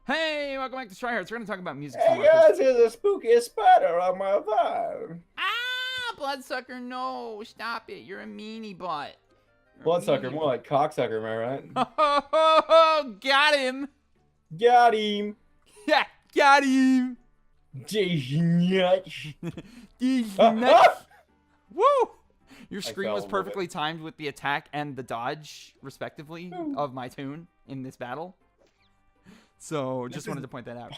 Hey, welcome back to Tryhards. We're going to talk about music some Hey more. 'Cause... guys, here's a spooky spider on my vine. Ah, bloodsucker, no. Stop it. You're a meanie butt. You're a Bloodsucker, meanie more like cocksucker, am I right? butt. Got him. Got him. Yeah, got him. Jason nuts. These Ah, nuts. ah! Woo. Your I scream fell was a little perfectly timed with the attack and the dodge, respectively, Ooh. of my tune in this battle. So, just This wanted is- to point that out.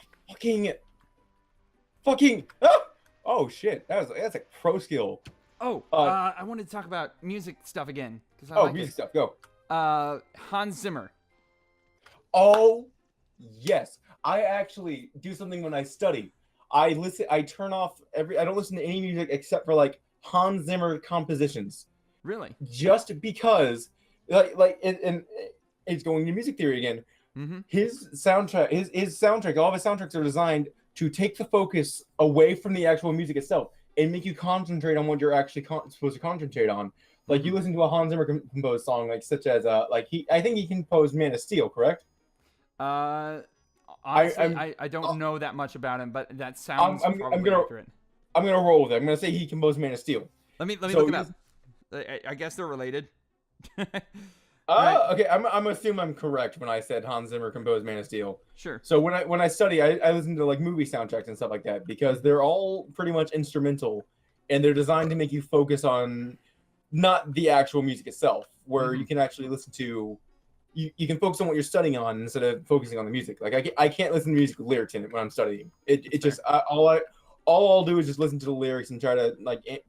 Fucking. Ah! Oh shit, that's a pro skill. Oh, Uh, I wanted to talk about music stuff again. Because I Oh, like music it. stuff, go. Hans Zimmer. Oh, yes. I actually do something when I study. I turn off I don't listen to any music except for like Hans Zimmer compositions. Really? Just because, and it's going to music theory again. Mm-hmm. His soundtrack, his soundtrack, all of his soundtracks are designed to take the focus away from the actual music itself and make you concentrate on what you're actually supposed to concentrate on. Like you listen to a Hans Zimmer composed song, like such as I think he composed Man of Steel, correct? Honestly, I don't know that much about him, but that sounds probably accurate. I'm gonna roll with it. I'm gonna say he composed Man of Steel. Let me So look it up. I guess they're related. Okay. I'm assuming I'm correct when I said Hans Zimmer composed Man of Steel. Sure. So when I study, I listen to like movie soundtracks and stuff like that because they're all pretty much instrumental, and they're designed to make you focus on not the actual music itself, where you can actually listen to. You can focus on what you're studying on instead of focusing on the music. Like I can't listen to music with lyrics in it when I'm studying. It just all I'll do is just listen to the lyrics and try to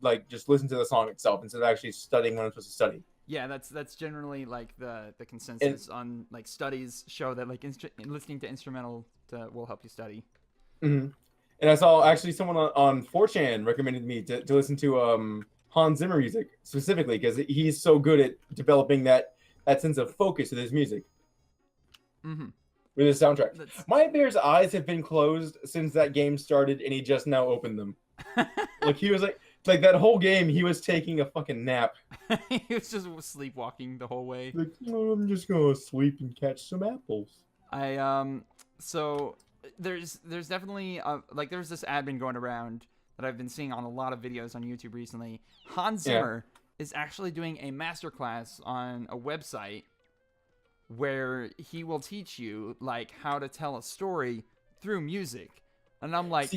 like just listen to the song itself instead of actually studying what I'm supposed to study. Yeah, that's generally like the consensus on like studies show that like listening to instrumental will help you study. Mm-hmm. And I saw actually someone on 4chan recommended me to listen to Hans Zimmer music specifically because he's so good at developing that sense of focus with his music. Mm-hmm. With his soundtrack. My bear's eyes have been closed since that game started, and he just now opened them. Like he was like that whole game, he was taking a fucking nap. He was just sleepwalking the whole way. Like, oh, I'm just gonna sleep and catch some apples. So there's definitely like there's this ad been going around that I've been seeing on a lot of videos on YouTube recently. Hans Zimmer is actually doing a masterclass on a website where he will teach you like how to tell a story through music, and I'm like,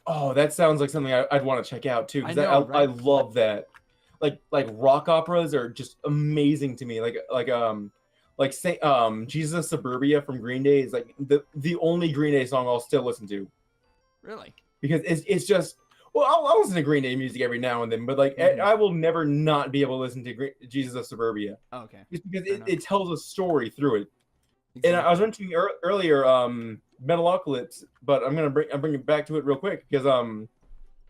oh, that sounds like something I'd want to check out too. I know, right? I love that. Like rock operas are just amazing to me. Say Jesus of Suburbia from Green Day is like the only Green Day song I'll still listen to. Really? Because it's just well, I'll listen to Green Day music every now and then, but like I will never not be able to listen to Jesus of Suburbia. Oh, okay. Just because it tells a story through it. Exactly. And I was mentioning earlier Metalocalypse, but I'm bring it back to it real quick because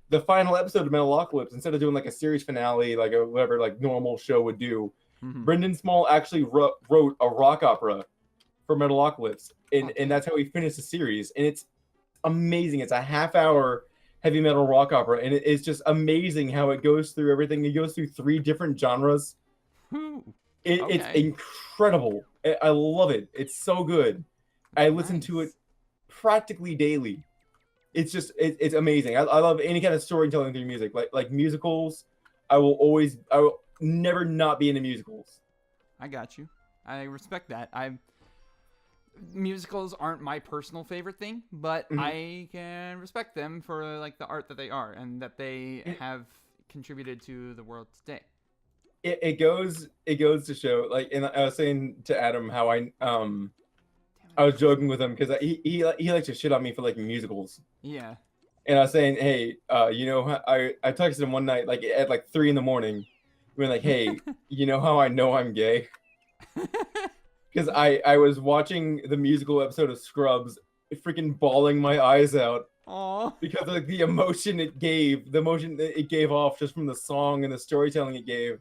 the final episode of Metalocalypse, instead of doing like a series finale like a whatever like normal show would do, Brendan Small actually wrote a rock opera for Metalocalypse, and that's how he finished the series, and it's amazing. It's a half-hour heavy metal rock opera, and it's just amazing how it goes through everything. It goes through 3 different genres. It's incredible. I love it. It's so good. I listen to it practically daily. It's just it's amazing. I love any kind of storytelling through music, like musicals. I will never not be into musicals. I got you. I respect that. Musicals aren't my personal favorite thing, but I can respect them for like the art that they are and that they have contributed to the world today. It goes to show, like, and I was saying to Adam how I was joking with him because he likes to shit on me for liking musicals. Yeah. And I was saying, hey, I texted him one night like at like 3 a.m. We were like, hey, you know how I know I'm gay? Because I was watching the musical episode of Scrubs, freaking bawling my eyes out. Aww. Because of the emotion it gave, the emotion that it gave off just from the song and the storytelling it gave.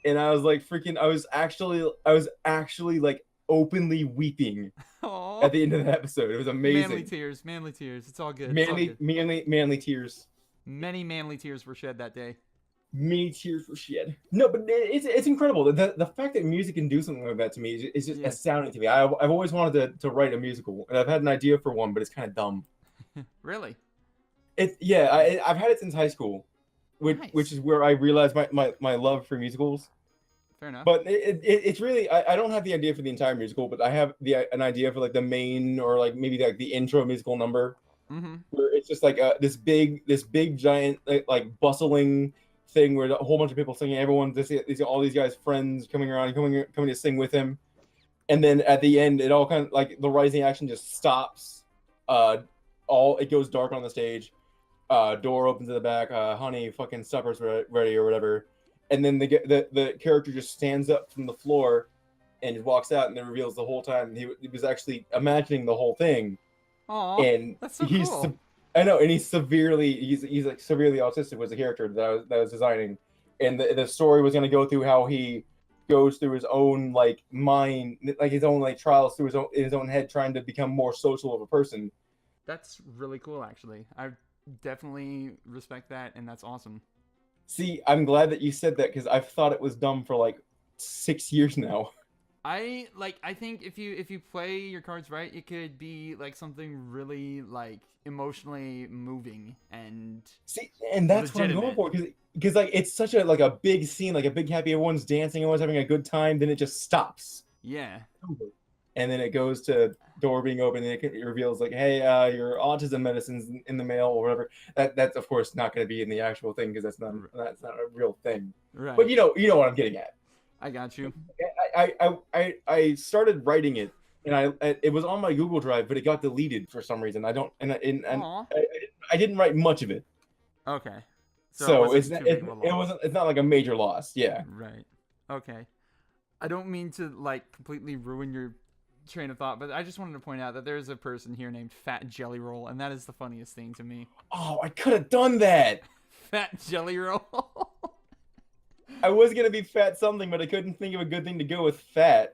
And I was like, I was actually like openly weeping at the end of the episode. It was amazing. Manly tears. It's all good. Manly tears. Many manly tears were shed that day. Many tears were shed. No, but it's incredible. The fact that music can do something like that to me is just astounding to me. I've always wanted to write a musical, and I've had an idea for one, but it's kind of dumb. Really? I've had it since high school, which Nice. is where I realized my love for musicals. Fair enough. But it's really I don't have the idea for the entire musical, but I have an idea for like the main or like maybe like the intro musical number, where it's just like this big giant like bustling thing where a whole bunch of people singing, everyone all these guys friends coming around coming to sing with him, and then at the end it all kind of like the rising action just stops, all it goes dark on the stage, door opens in the back, honey fucking supper's ready or whatever, and then the character just stands up from the floor and just walks out, and then reveals the whole time he was actually imagining the whole thing. Aw, And that's so cool. I know, and he's like severely autistic was the character that I was designing, and the story was going to go through how he goes through his own like mind, like his own like trials through his own head, trying to become more social of a person. That's really cool, actually. I definitely respect that, and that's awesome. See, I'm glad that you said that because I've thought it was dumb for like 6 years now. I think if you play your cards right, it could be like something really like emotionally moving and See, and that's legitimate. what I'm going for because like it's such a big scene, like a big happy, everyone's dancing, everyone's having a good time, then it just stops. Yeah. And then it goes to door being open, and it reveals like, hey, your autism medicine's in the mail or whatever. That's of course not going to be in the actual thing because that's not a real thing. Right. But you know what I'm getting at. I got you. I started writing it, and it was on my Google Drive, but it got deleted for some reason. I don't and Aw. I didn't write much of it, Okay. So it so wasn't too big of a loss. it's not like a major loss. Yeah. Right. Okay. I don't mean to like completely ruin your train of thought, but I just wanted to point out that there's a person here named Fat Jellyroll, and that is the funniest thing to me. Oh, I could have done that. Fat Jellyroll. I was gonna be fat something, but I couldn't think of a good thing to go with fat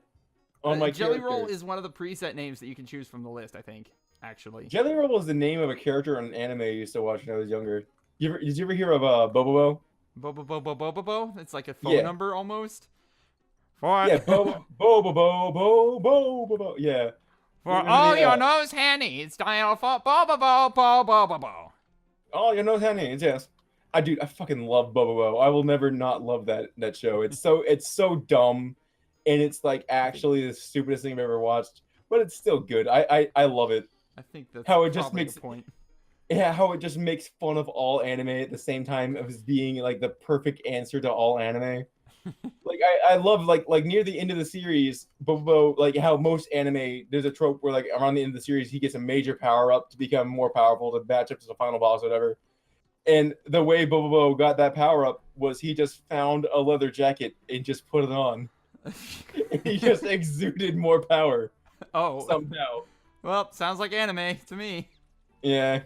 on my Jellyroll character. is one of the preset names that you can choose from the list, I think, actually. Jellyroll was the name of a character on an anime I used to watch when I was younger. Did you ever hear of Bobobo? Bo. It's like a phone Yeah. number almost. For, Yeah, Bobobo. Yeah. for all your nose handy, it's dial for Bo. Oh, you know how names, yes. I fucking love Bobobo. I will never not love that show. It's so dumb, and it's like actually the stupidest thing I've ever watched, but it's still good. I love it. I think that's How it just probably makes the point. Yeah, how it just makes fun of all anime at the same time as being like the perfect answer to all anime. Like I love like near the end of the series, Bobo, like how most anime there's a trope where like around the end of the series he gets a major power up to become more powerful to match up to the final boss or whatever. And the way Bobo got that power up was he just found a leather jacket and just put it on. He just exuded more power Oh, somehow. well, sounds like anime to me. Yeah.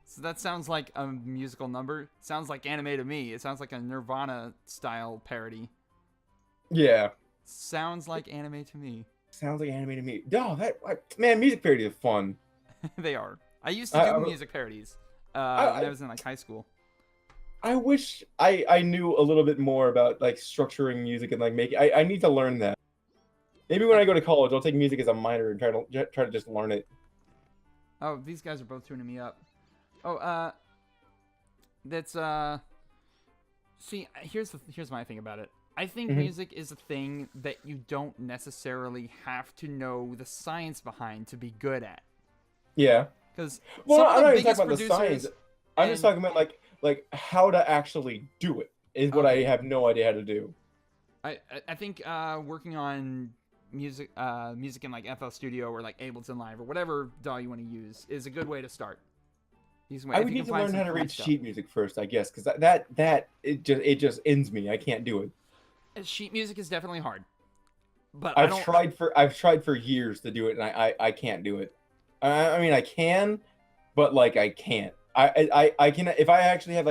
So that sounds like a musical number. Sounds like anime to me. It sounds like a Nirvana style parody. Yeah. Sounds like anime to me. Sounds like anime to me. Oh, man, music parody is fun. They are. I used to do music parodies when I was in like high school. I wish I knew a little bit more about like structuring music and like making. I need to learn that. Maybe when I go to college, I'll take music as a minor and try to just learn it. Oh, these guys are both tuning me up. Oh, that's See, here's my thing about it. I think music is a thing that you don't necessarily have to know the science behind to be good at. Yeah. Because Well, I'm not even biggest talking about the science. I'm just talking about like how to actually do it is what I have no idea how to do. I think working on music in like FL Studio or like Ableton Live or whatever DAW you want to use is a good way to start. I would need to learn how to read sheet music first, I guess, because that it just ends me. I can't do it. Sheet music is definitely hard, but I've tried for years to do it, and I can't do it. I mean, I can, but like I can't. I can if I actually have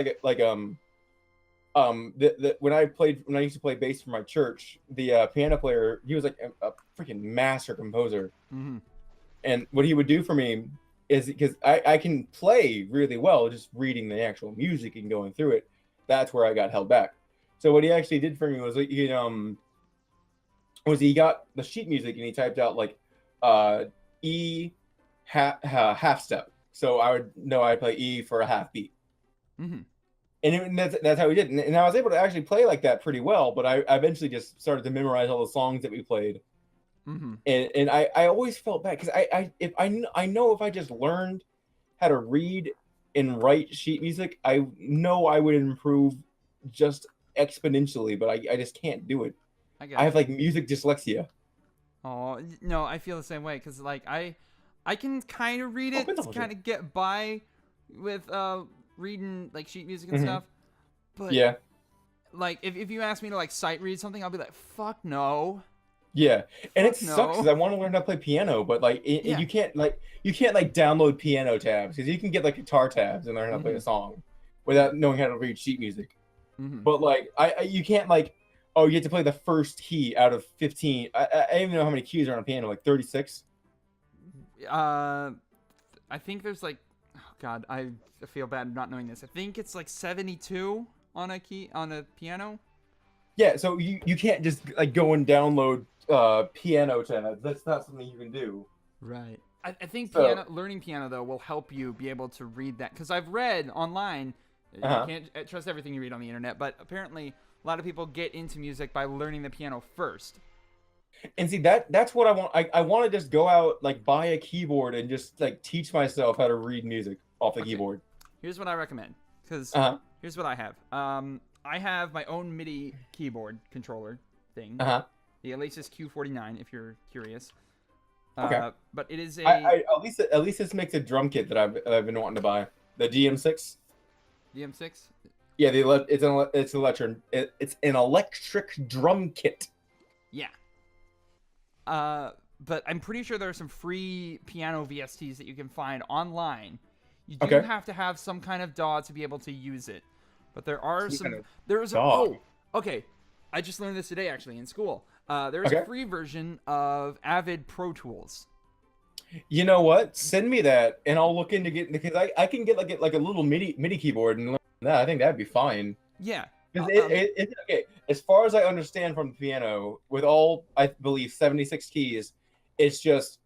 when I used to play bass for my church, the piano player, he was like a freaking master composer, and what he would do for me is because I can play really well just reading the actual music and going through it, that's where I got held back. So what he actually did for me was he got the sheet music and he typed out like E half step. So I would know I play E for a half beat. Mm-hmm. And that's how we did. And I was able to actually play like that pretty well, but I eventually just started to memorize all the songs that we played. Mm-hmm. And I always felt bad because I know if I just learned how to read and write sheet music, I know I would improve just exponentially, but I just can't do it. I have like music dyslexia. Oh no, I feel the same way because like I can kind of read it, kind of get by with reading like sheet music and stuff. But yeah, like if you ask me to like sight read something, I'll be like, fuck no. Yeah, and it sucks because I want to learn how to play piano, but like you can't download piano tabs because you can get like guitar tabs and learn how to play a song without knowing how to read sheet music. But like you can't like, oh, you have to play the first key out of 15. I don't even know how many keys are on a piano, like 36. I think there's like, oh god, I feel bad not knowing this. I think it's like 72 on a piano. Yeah, so you can't just like go and download piano tabs. That's not something you can do. Right. I think learning piano though will help you be able to read that because I've read online. You can't trust everything you read on the internet, but apparently a lot of people get into music by learning the piano first. And see that's what I want. I want to just go out like buy a keyboard and just like teach myself how to read music off the keyboard. Here's what I recommend because here's what I have. I have my own MIDI keyboard controller thing. The Alesis Q49, if you're curious. Okay. But it is at least this makes a drum kit that I've been wanting to buy. The DM6. DM6. Yeah, it's an electric drum kit. Yeah. But I'm pretty sure there are some free piano VSTs that you can find online. You do have to have some kind of DAW to be able to use it. But there are okay. I just learned this today actually in school. There's a free version of Avid Pro Tools. You know what? Send me that, and I'll look into getting because I can get like a little MIDI keyboard and learn that. I think that'd be fine. Yeah. Because it's okay. As far as I understand from the piano, with all I believe 76 keys, it's just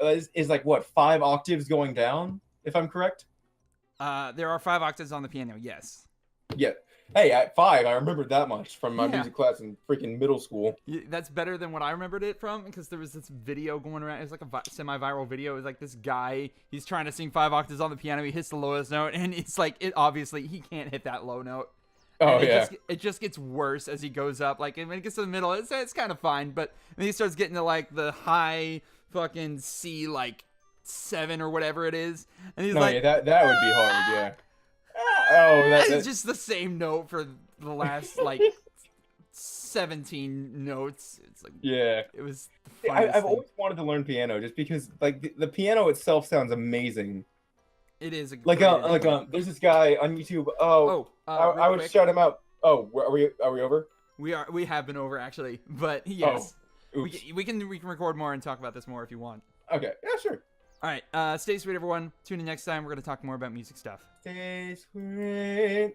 is like what 5 octaves going down, if I'm correct. There are 5 octaves on the piano. Yes. Yeah. Hey, at 5, I remembered that much from my music class in freaking middle school. That's better than what I remembered it from because there was this video going around. It was like a semi-viral video. It was like this guy, he's trying to sing 5 octaves on the piano. He hits the lowest note, and it's like, obviously, he can't hit that low note. It just gets worse as he goes up. Like, when it gets to the middle, it's kind of fine, but then he starts getting to, like, the high fucking C, like, 7 or whatever it is. And he's like... yeah, that would be hard, yeah. It's just the same note for the last like 17 notes. It's like it was. I've always wanted to learn piano just because like the piano itself sounds amazing. It is there's this guy on YouTube. I would shout him out. Oh, are we over? We have been over actually, but yes, we can record more and talk about this more if you want. Okay, yeah, sure. All right, stay sweet, everyone. Tune in next time. We're going to talk more about music stuff. Stay sweet.